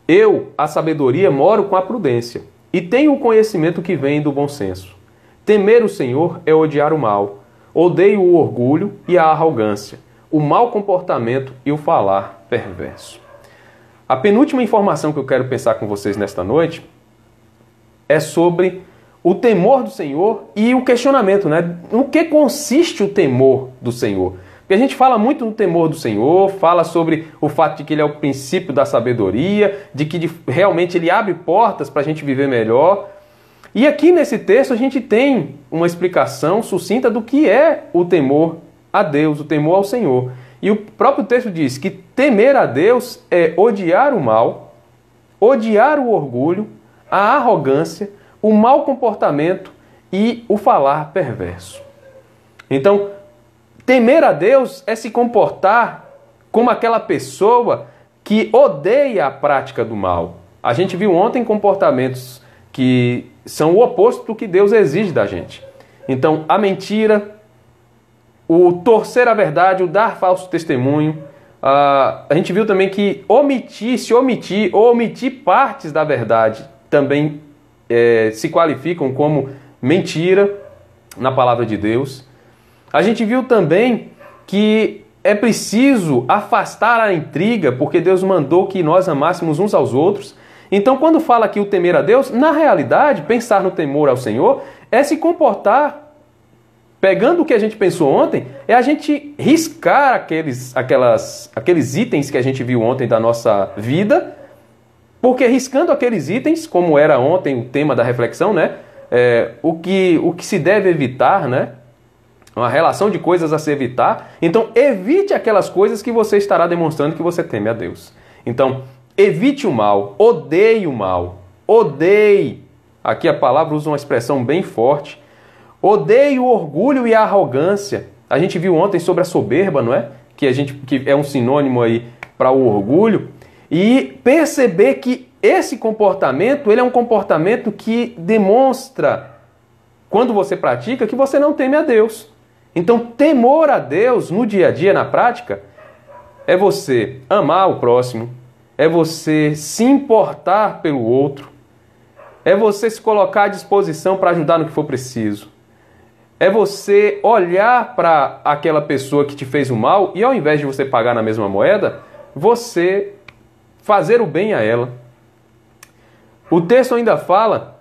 eu, a sabedoria, moro com a prudência, e tenho o conhecimento que vem do bom senso. Temer o Senhor é odiar o mal. Odeio o orgulho e a arrogância, o mau comportamento e o falar perverso. A penúltima informação que eu quero pensar com vocês nesta noite é sobre o temor do Senhor e o questionamento, né? No que consiste o temor do Senhor? Porque a gente fala muito no temor do Senhor, fala sobre o fato de que ele é o princípio da sabedoria, de que realmente ele abre portas para a gente viver melhor. E aqui nesse texto a gente tem uma explicação sucinta do que é o temor a Deus, o temor ao Senhor. E o próprio texto diz que temer a Deus é odiar o mal, odiar o orgulho, a arrogância, o mau comportamento e o falar perverso. Então, temer a Deus é se comportar como aquela pessoa que odeia a prática do mal. A gente viu ontem comportamentos que são o oposto do que Deus exige da gente. Então, a mentira, o torcer a verdade, o dar falso testemunho. A gente viu também que omitir partes da verdade também se qualificam como mentira na palavra de Deus. A gente viu também que é preciso afastar a intriga, porque Deus mandou que nós amássemos uns aos outros. Então, quando fala aqui o temer a Deus, na realidade, pensar no temor ao Senhor é se comportar, pegando o que a gente pensou ontem, é a gente riscar aqueles itens que a gente viu ontem da nossa vida, porque riscando aqueles itens, como era ontem o tema da reflexão, né? O que se deve evitar, né? Uma relação de coisas a se evitar. Então, evite aquelas coisas que você estará demonstrando que você teme a Deus. Então, evite o mal, odeie o mal, odeie. Aqui a palavra usa uma expressão bem forte. Odeie o orgulho e a arrogância. A gente viu ontem sobre a soberba, não é? Que é um sinônimo aí para o orgulho. E perceber que esse comportamento, ele é um comportamento que demonstra, quando você pratica, que você não teme a Deus. Então, temor a Deus no dia a dia, na prática, é você amar o próximo, é você se importar pelo outro, é você se colocar à disposição para ajudar no que for preciso, é você olhar para aquela pessoa que te fez o mal e, ao invés de você pagar na mesma moeda, você fazer o bem a ela. O texto ainda fala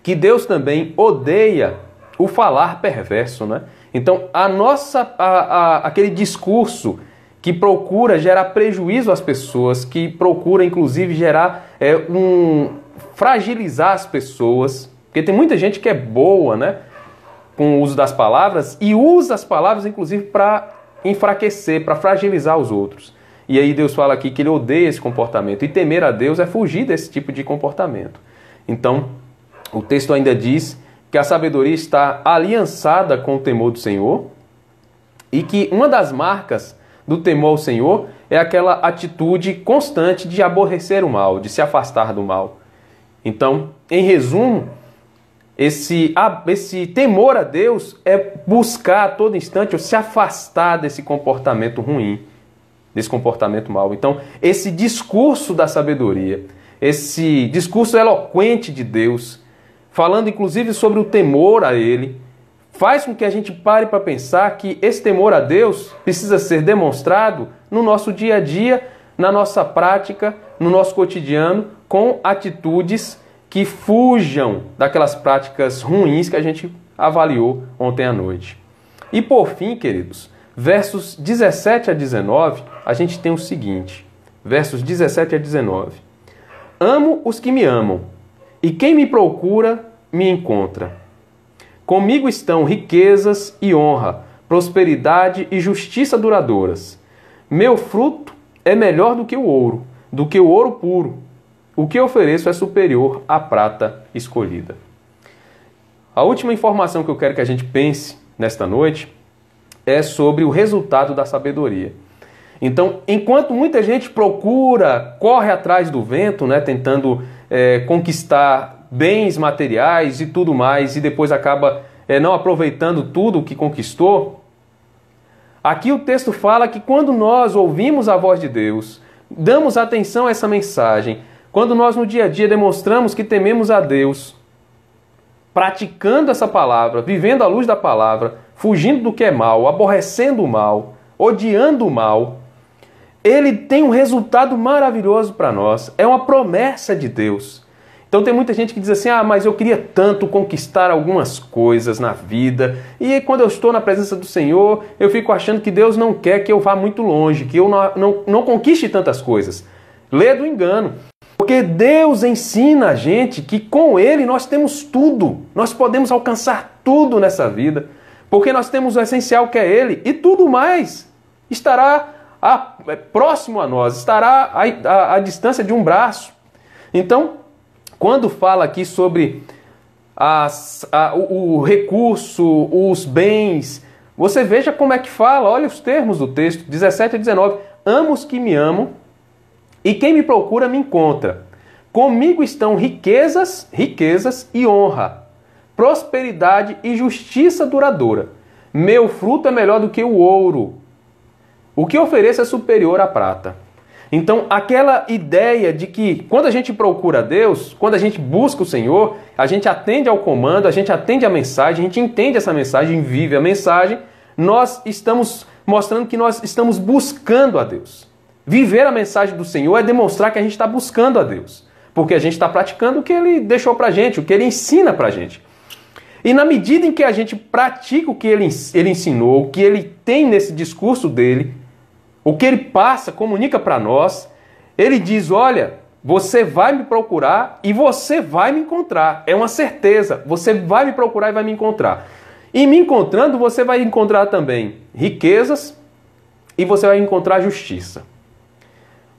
que Deus também odeia o falar perverso, né? Então, aquele discurso que procura gerar prejuízo às pessoas, que procura, inclusive, fragilizar as pessoas, porque tem muita gente que é boa, né, com o uso das palavras e usa as palavras, inclusive, para enfraquecer, para fragilizar os outros. E aí Deus fala aqui que ele odeia esse comportamento. E temer a Deus é fugir desse tipo de comportamento. Então, o texto ainda diz que a sabedoria está aliançada com o temor do Senhor e que uma das marcas do temor ao Senhor é aquela atitude constante de aborrecer o mal, de se afastar do mal. Então, em resumo, esse temor a Deus é buscar a todo instante ou se afastar desse comportamento ruim, desse comportamento mau. Então, esse discurso da sabedoria, esse discurso eloquente de Deus, falando inclusive sobre o temor a Ele, faz com que a gente pare para pensar que esse temor a Deus precisa ser demonstrado no nosso dia a dia, na nossa prática, no nosso cotidiano, com atitudes que fujam daquelas práticas ruins que a gente avaliou ontem à noite. E por fim, queridos, versos 17 a 19, a gente tem o seguinte, versos 17 a 19. Amo os que me amam, e quem me procura, me encontra. Comigo estão riquezas e honra, prosperidade e justiça duradouras. Meu fruto é melhor do que o ouro puro. O que ofereço é superior à prata escolhida. A última informação que eu quero que a gente pense nesta noite é sobre o resultado da sabedoria. Então, enquanto muita gente corre atrás do vento, né, tentando conquistar bens materiais e tudo mais, e depois acaba não aproveitando tudo o que conquistou, aqui o texto fala que quando nós ouvimos a voz de Deus, damos atenção a essa mensagem, quando nós no dia a dia demonstramos que tememos a Deus, praticando essa palavra, vivendo à luz da palavra, fugindo do que é mal, aborrecendo o mal, odiando o mal, ele tem um resultado maravilhoso para nós. É uma promessa de Deus. Então tem muita gente que diz assim, mas eu queria tanto conquistar algumas coisas na vida, e quando eu estou na presença do Senhor, eu fico achando que Deus não quer que eu vá muito longe, que eu não conquiste tantas coisas. Lê do engano. Porque Deus ensina a gente que com Ele nós temos tudo. Nós podemos alcançar tudo nessa vida. Porque nós temos o essencial que é Ele. E tudo mais estará próximo a nós. Estará à distância de um braço. Então, quando fala aqui sobre o recurso, os bens, Você veja como é que fala, olha os termos do texto, 17 a 19. Amo os que me amam, e quem me procura me encontra. Comigo estão riquezas e honra, prosperidade e justiça duradoura. Meu fruto é melhor do que o ouro. O que ofereço é superior à prata. Então, aquela ideia de que quando a gente procura Deus, quando a gente busca o Senhor, a gente atende ao comando, a gente atende a mensagem, a gente entende essa mensagem, vive a mensagem, nós estamos mostrando que nós estamos buscando a Deus. Viver a mensagem do Senhor é demonstrar que a gente está buscando a Deus, porque a gente está praticando o que Ele deixou para a gente, o que Ele ensina para a gente. E na medida em que a gente pratica o que Ele ensinou, o que Ele tem nesse discurso dele, o que Ele passa, comunica para nós, Ele diz, olha, você vai me procurar e você vai me encontrar. É uma certeza, você vai me procurar e vai me encontrar. E me encontrando, você vai encontrar também riquezas e você vai encontrar justiça.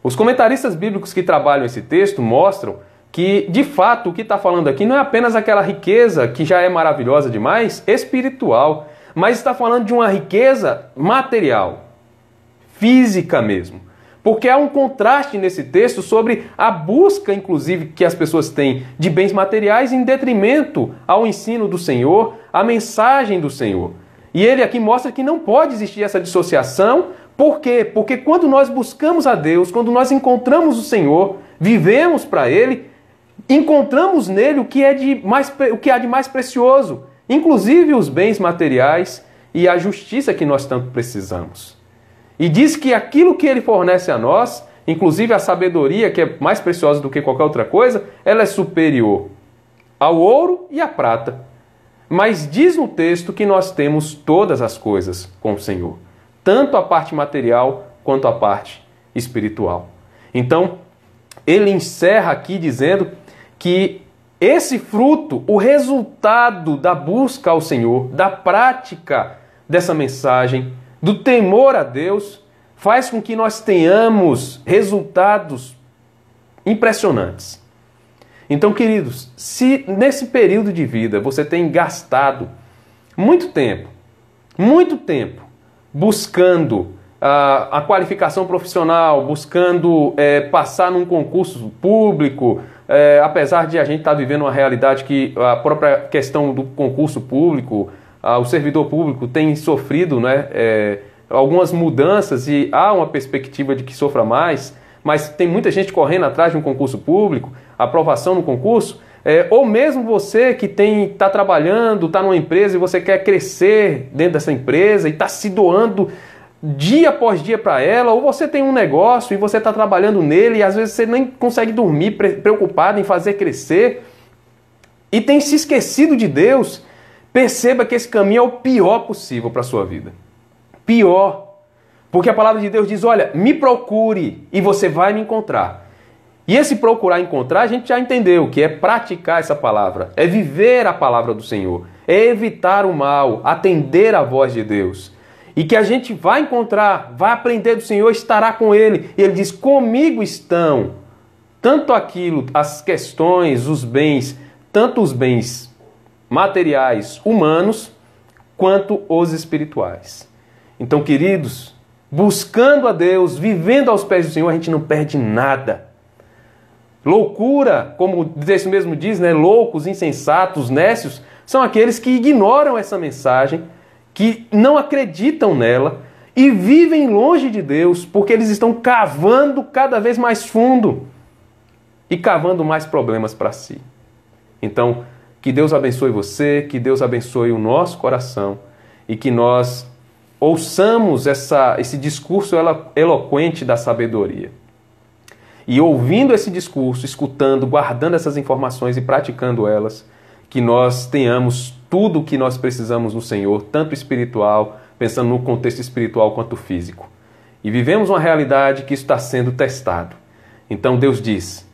Os comentaristas bíblicos que trabalham esse texto mostram que, de fato, o que está falando aqui não é apenas aquela riqueza, que já é maravilhosa demais, espiritual, mas está falando de uma riqueza material, física mesmo. Porque há um contraste nesse texto sobre a busca, inclusive, que as pessoas têm de bens materiais em detrimento ao ensino do Senhor, à mensagem do Senhor. E ele aqui mostra que não pode existir essa dissociação. Por quê? Porque quando nós buscamos a Deus, quando nós encontramos o Senhor, vivemos para Ele, encontramos nele o que há de mais precioso, inclusive os bens materiais e a justiça que nós tanto precisamos. E diz que aquilo que Ele fornece a nós, inclusive a sabedoria, que é mais preciosa do que qualquer outra coisa, ela é superior ao ouro e à prata. Mas diz no texto que nós temos todas as coisas com o Senhor, tanto a parte material quanto a parte espiritual. Então, ele encerra aqui dizendo que esse fruto, o resultado da busca ao Senhor, da prática dessa mensagem, do temor a Deus, faz com que nós tenhamos resultados impressionantes. Então, queridos, se nesse período de vida você tem gastado muito tempo buscando a qualificação profissional, buscando passar num concurso público, apesar de a gente estar vivendo uma realidade que a própria questão do concurso público, o servidor público tem sofrido, né, algumas mudanças e há uma perspectiva de que sofra mais, mas tem muita gente correndo atrás de um concurso público, aprovação no concurso, ou mesmo você que está trabalhando, está numa empresa e você quer crescer dentro dessa empresa e está se doando dia após dia para ela, ou você tem um negócio e você está trabalhando nele e às vezes você nem consegue dormir preocupado em fazer crescer e tem se esquecido de Deus, perceba que esse caminho é o pior possível para a sua vida. Pior. Porque a palavra de Deus diz, olha, me procure e você vai me encontrar. E esse procurar encontrar, a gente já entendeu que é praticar essa palavra, é viver a palavra do Senhor, é evitar o mal, atender a voz de Deus. E que a gente vai encontrar, vai aprender do Senhor, estará com Ele. E Ele diz, comigo estão tanto aquilo, as questões, os bens, tanto os bens materiais, humanos, quanto os espirituais. Então, queridos, buscando a Deus, vivendo aos pés do Senhor, a gente não perde nada. Loucura, como o texto mesmo diz, né? Loucos, insensatos, nécios, são aqueles que ignoram essa mensagem, que não acreditam nela e vivem longe de Deus, porque eles estão cavando cada vez mais fundo e cavando mais problemas para si. Então, que Deus abençoe você, que Deus abençoe o nosso coração e que nós ouçamos esse discurso eloquente da sabedoria. E ouvindo esse discurso, escutando, guardando essas informações e praticando elas, que nós tenhamos tudo o que nós precisamos no Senhor, tanto espiritual, pensando no contexto espiritual quanto físico. E vivemos uma realidade que isso está sendo testado. Então Deus diz,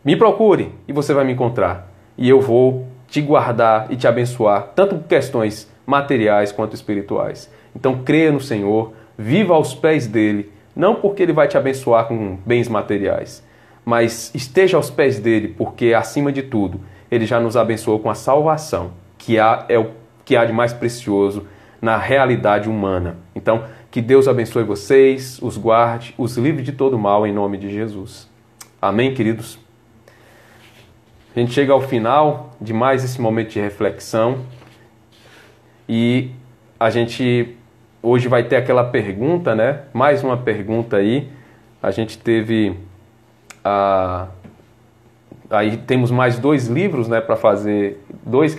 me procure e você vai me encontrar. E eu vou te guardar e te abençoar, tanto por questões materiais quanto espirituais. Então creia no Senhor, viva aos pés dele, não porque ele vai te abençoar com bens materiais, mas esteja aos pés dele, porque acima de tudo, ele já nos abençoou com a salvação, que é o que há de mais precioso na realidade humana. Então, que Deus abençoe vocês, os guarde, os livre de todo mal, em nome de Jesus. Amém, queridos? A gente chega ao final de mais esse momento de reflexão e a gente hoje vai ter aquela pergunta, né? Mais uma pergunta aí. A gente teve aí temos mais 2 livros, né, para fazer, 2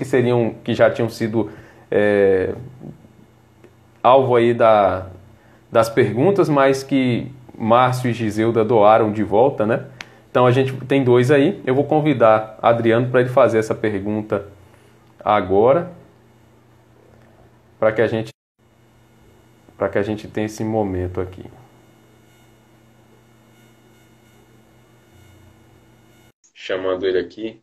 que já tinham sido alvo aí das perguntas, mas que Márcio e Giselda doaram de volta, né? Então a gente tem 2 aí. Eu vou convidar Adriano para ele fazer essa pergunta agora, para que a gente tenha esse momento aqui. Chamando ele aqui.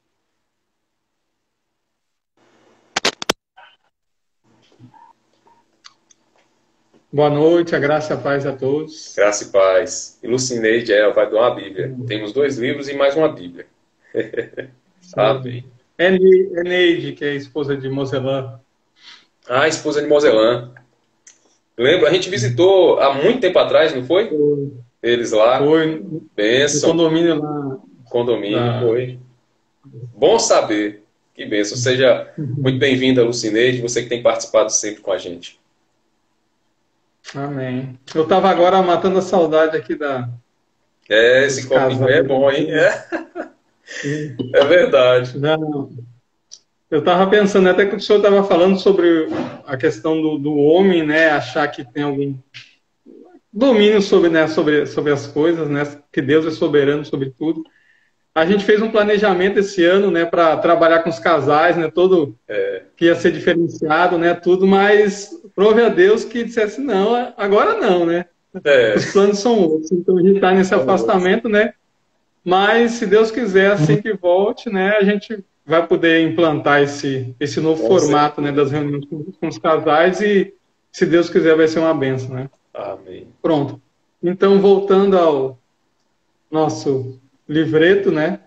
Boa noite, a graça e a paz a todos. Graça e paz. E Lucineide, vai doar a Bíblia. Temos 2 livros e mais uma Bíblia. Amém. Eneide, que é a esposa de Moselã. A esposa de Moselã. Lembra? A gente visitou há muito tempo atrás, não foi? Foi. Eles lá. Foi. Bênção. No condomínio lá. Condomínio, foi. Bom saber. Que bênção. Seja muito bem-vinda, Lucineide, você que tem participado sempre com a gente. Amém. Eu estava agora matando a saudade aqui esse copinho é bom, hein? É verdade. Não. Eu estava pensando, até que o senhor estava falando sobre a questão do homem, né? Achar que tem algum domínio sobre, né, sobre as coisas, né? Que Deus é soberano sobre tudo. A gente fez um planejamento esse ano, né, para trabalhar com os casais, né, todo que ia ser diferenciado, né, tudo, mas prove a Deus que dissesse não, agora não, né? Os planos são outros, então a gente está nesse afastamento, né? Mas se Deus quiser, assim que volte, né, a gente vai poder implantar esse novo formato, né, das reuniões com os casais e, se Deus quiser, vai ser uma bênção, né? Amém. Pronto. Então, voltando ao nosso livreto, né?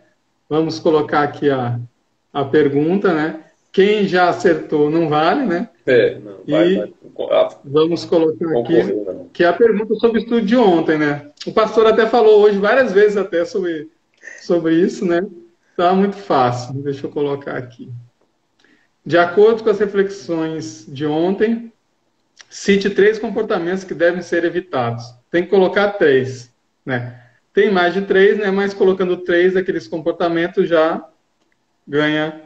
Vamos colocar aqui a pergunta, né? Quem já acertou não vale, né? Não, vai. Vamos colocar aqui, que é a pergunta sobre o estudo de ontem, né? O pastor até falou hoje várias vezes até sobre isso, né? Tá muito fácil. Deixa eu colocar aqui. De acordo com as reflexões de ontem, cite 3 comportamentos que devem ser evitados. Tem que colocar 3, né? Tem mais de 3, né? Mas colocando 3 daqueles comportamentos já ganha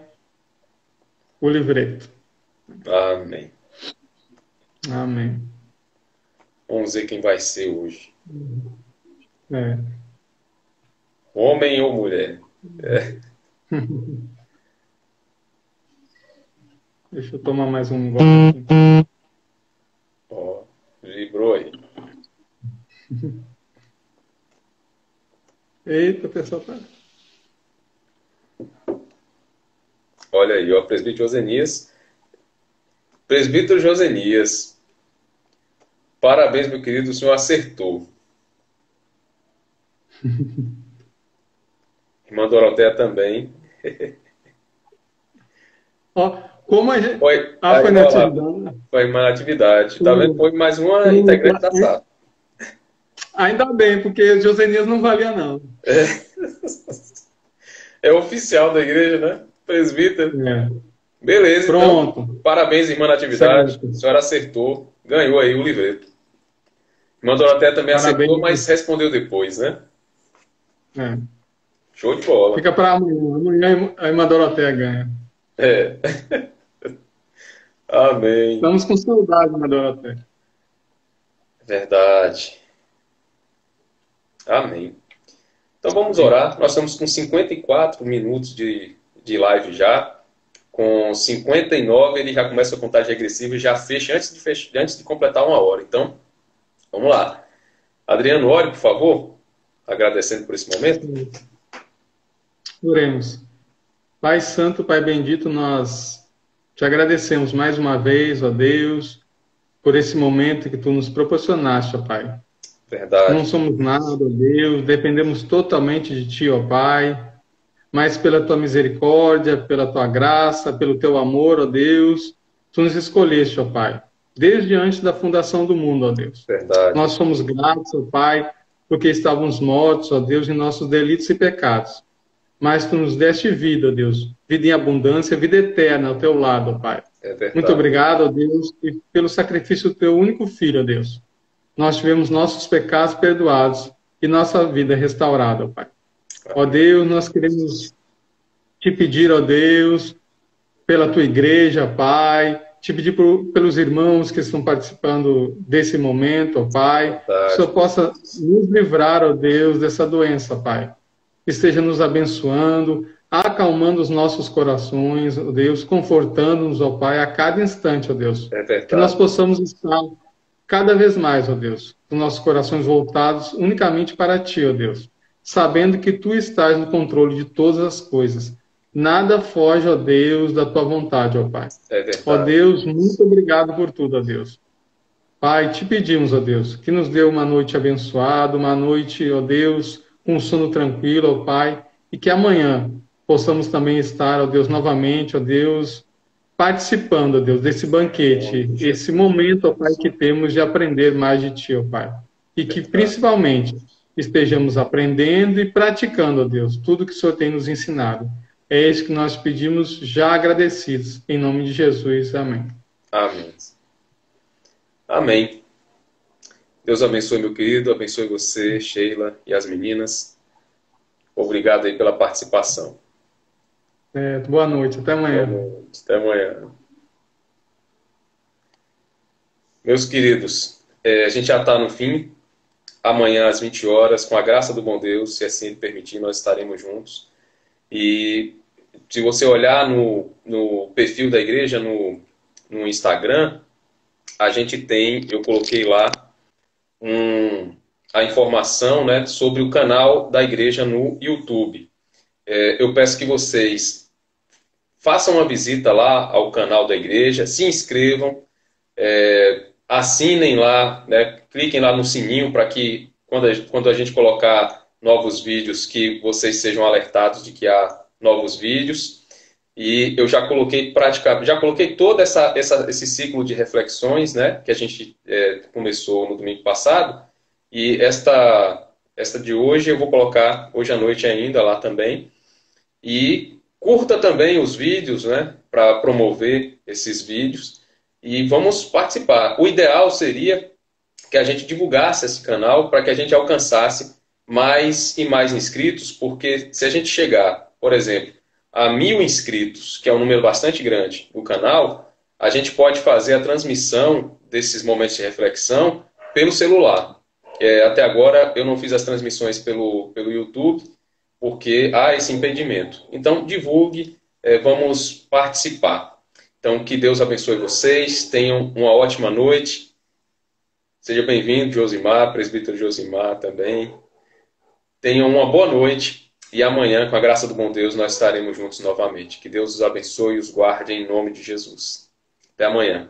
o livreto. Amém. Amém. Vamos ver quem vai ser hoje. Homem ou mulher? Deixa eu tomar mais um gole aqui. Vibrou aí. Eita, pessoal, tá. Olha aí, ó, presbítero Josenias. Presbítero Josenias. Parabéns, meu querido, o senhor acertou. Irmã Doroteia também. Ó, como a gente... Foi foi na atividade. Foi uma atividade. Tá vendo? Foi mais uma integrante da sala. Ainda bem, porque Josenias não valia, não. É oficial da igreja, né? Presbítero. Beleza, pronto. Então, parabéns, irmã, na atividade. A senhora acertou, ganhou aí o livreto. Irmã Doroteia também acertou, mas respondeu depois, né? Show de bola. Fica para amanhã. Amanhã a irmã Doroteia ganha. Amém. Estamos com saudade, irmã Doroteia. Verdade. Amém. Então vamos orar. Nós estamos com 54 minutos de live já. Com 59 ele já começa a contagem regressiva e já fecha antes de completar 1 hora. Então, vamos lá. Adriano, ore, por favor. Agradecendo por esse momento. Oremos. Pai Santo, Pai Bendito, nós te agradecemos mais uma vez, ó Deus, por esse momento que tu nos proporcionaste, ó Pai. Verdade. Não somos nada, ó Deus, dependemos totalmente de ti, ó Pai. Mas pela tua misericórdia, pela tua graça, pelo teu amor, ó Deus, tu nos escolheste, ó Pai. desde antes da fundação do mundo, ó Deus. Verdade. Nós somos gratos, ó Pai, porque estávamos mortos, ó Deus, em nossos delitos e pecados. Mas tu nos deste vida, ó Deus, vida em abundância, vida eterna ao teu lado, ó Pai. É verdade. Muito obrigado, ó Deus, e pelo sacrifício do teu único filho, ó Deus. Nós tivemos nossos pecados perdoados e nossa vida restaurada, ó Pai. Ó Deus, nós queremos te pedir, ó Deus, pela tua igreja, Pai, te pedir pelos irmãos que estão participando desse momento, ó Pai, que o Senhor possa nos livrar, ó Deus, dessa doença, Pai. Esteja nos abençoando, acalmando os nossos corações, ó Deus, confortando-nos, ó Pai, a cada instante, ó Deus. Que nós possamos estar cada vez mais, ó Deus, com nossos corações voltados unicamente para Ti, ó Deus, sabendo que Tu estás no controle de todas as coisas. Nada foge, ó Deus, da Tua vontade, ó Pai. Ó Deus, muito obrigado por tudo, ó Deus. Pai, te pedimos, ó Deus, que nos dê uma noite abençoada, uma noite, ó Deus, com um sono tranquilo, ó Pai, e que amanhã possamos também estar, ó Deus, novamente, ó Deus, participando, ó Deus, desse banquete, esse momento, ó Pai, que temos de aprender mais de Ti, ó Pai. E que, principalmente, estejamos aprendendo e praticando, ó Deus, tudo que o Senhor tem nos ensinado. É isso que nós pedimos, já agradecidos. Em nome de Jesus. Amém. Amém. Amém. Deus abençoe, meu querido. Abençoe você, Sheila e as meninas. Obrigado aí pela participação. Boa noite. Até amanhã. Boa noite. Até amanhã. Meus queridos, a gente já está no fim. Amanhã, às 20 horas, com a graça do bom Deus, se assim Ele permitir, nós estaremos juntos. E se você olhar no perfil da igreja, no Instagram, a gente tem, eu coloquei lá, a informação, né, sobre o canal da igreja no YouTube. Eu peço que vocês façam uma visita lá ao canal da igreja, se inscrevam, assinem lá, né, cliquem lá no sininho para que quando a gente colocar novos vídeos, que vocês sejam alertados de que há novos vídeos. E eu já coloquei todo esse ciclo de reflexões, né, que a gente começou no domingo passado. E esta de hoje eu vou colocar hoje à noite ainda lá também. E curta também os vídeos, né, para promover esses vídeos. E vamos participar. O ideal seria que a gente divulgasse esse canal para que a gente alcançasse mais e mais inscritos, porque se a gente chegar, por exemplo, a 1000 inscritos, que é um número bastante grande do canal, a gente pode fazer a transmissão desses momentos de reflexão pelo celular. Até agora eu não fiz as transmissões pelo YouTube, porque há esse impedimento. Então divulgue, vamos participar. Então que Deus abençoe vocês, tenham uma ótima noite. Seja bem-vindo, Josimar, presbítero Josimar também. Tenham uma boa noite e amanhã, com a graça do bom Deus, nós estaremos juntos novamente. Que Deus os abençoe e os guarde em nome de Jesus. Até amanhã.